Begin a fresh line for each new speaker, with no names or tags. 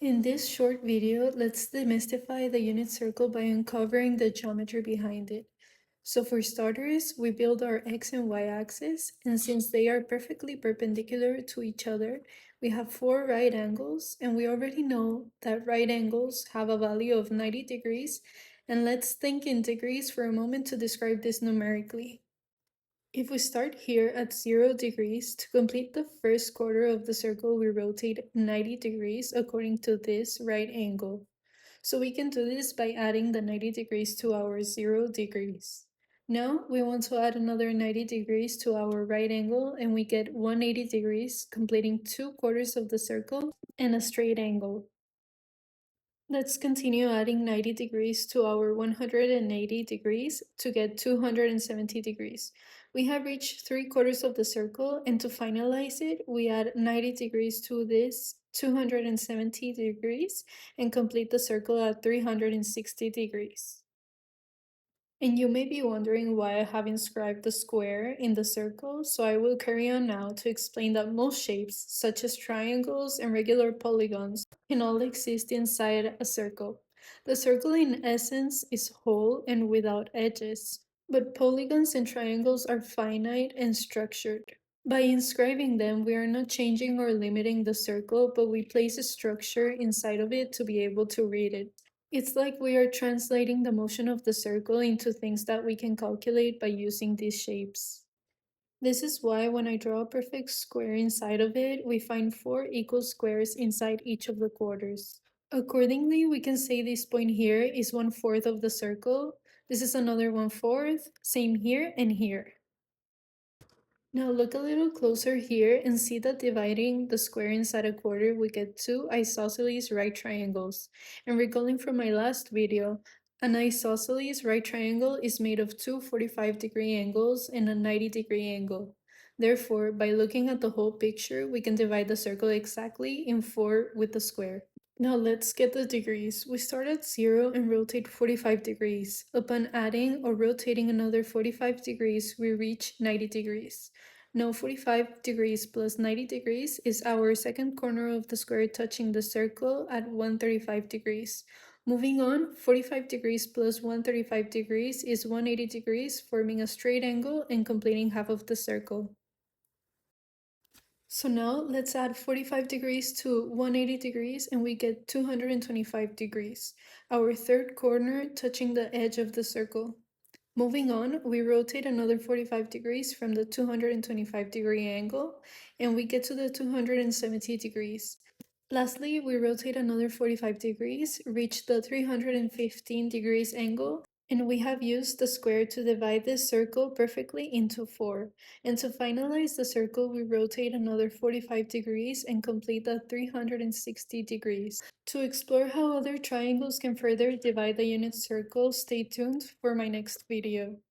In this short video, let's demystify the unit circle by uncovering the geometry behind it. So for starters, we build our x and y axis, and since they are perfectly perpendicular to each other, we have four right angles, and we already know that right angles have a value of 90 degrees, and let's think in degrees for a moment to describe this numerically. If we start here at 0 degrees, to complete the first quarter of the circle, we rotate 90 degrees according to this right angle. So we can do this by adding the 90 degrees to our 0 degrees. Now we want to add another 90 degrees to our right angle, and we get 180 degrees, completing 2 quarters of the circle and a straight angle. Let's continue adding 90 degrees to our 180 degrees to get 270 degrees. We have reached 3 quarters of the circle, and to finalize it, we add 90 degrees to this 270 degrees and complete the circle at 360 degrees. And you may be wondering why I have inscribed the square in the circle, so I will carry on now to explain that most shapes, such as triangles and regular polygons, can all exist inside a circle. The circle in essence is whole and without edges, but polygons and triangles are finite and structured. By inscribing them, we are not changing or limiting the circle, but we place a structure inside of it to be able to read it. It's like we are translating the motion of the circle into things that we can calculate by using these shapes. This is why when I draw a perfect square inside of it, we find 4 equal squares inside each of the quarters. Accordingly, we can say this point here is 1/4 of the circle. This is another 1/4, same here and here. Now look a little closer here and see that dividing the square inside a quarter, we get 2 isosceles right triangles. And recalling from my last video, an isosceles right triangle is made of two 45-degree angles and a 90-degree angle. Therefore, by looking at the whole picture, we can divide the circle exactly in 4 with the square. Now let's get the degrees. We start at 0 and rotate 45 degrees. Upon adding or rotating another 45 degrees, we reach 90 degrees. Now 45 degrees plus 90 degrees is our second corner of the square touching the circle at 135 degrees. Moving on, 45 degrees plus 135 degrees is 180 degrees, forming a straight angle and completing half of the circle. So now let's add 45 degrees to 180 degrees and we get 225 degrees, our third corner touching the edge of the circle. Moving on, we rotate another 45 degrees from the 225-degree angle and we get to the 270 degrees. Lastly, we rotate another 45 degrees, reach the 315 degrees angle, and we have used the square to divide this circle perfectly into 4. And to finalize the circle, we rotate another 45 degrees and complete the 360 degrees. To explore how other triangles can further divide the unit circle, stay tuned for my next video.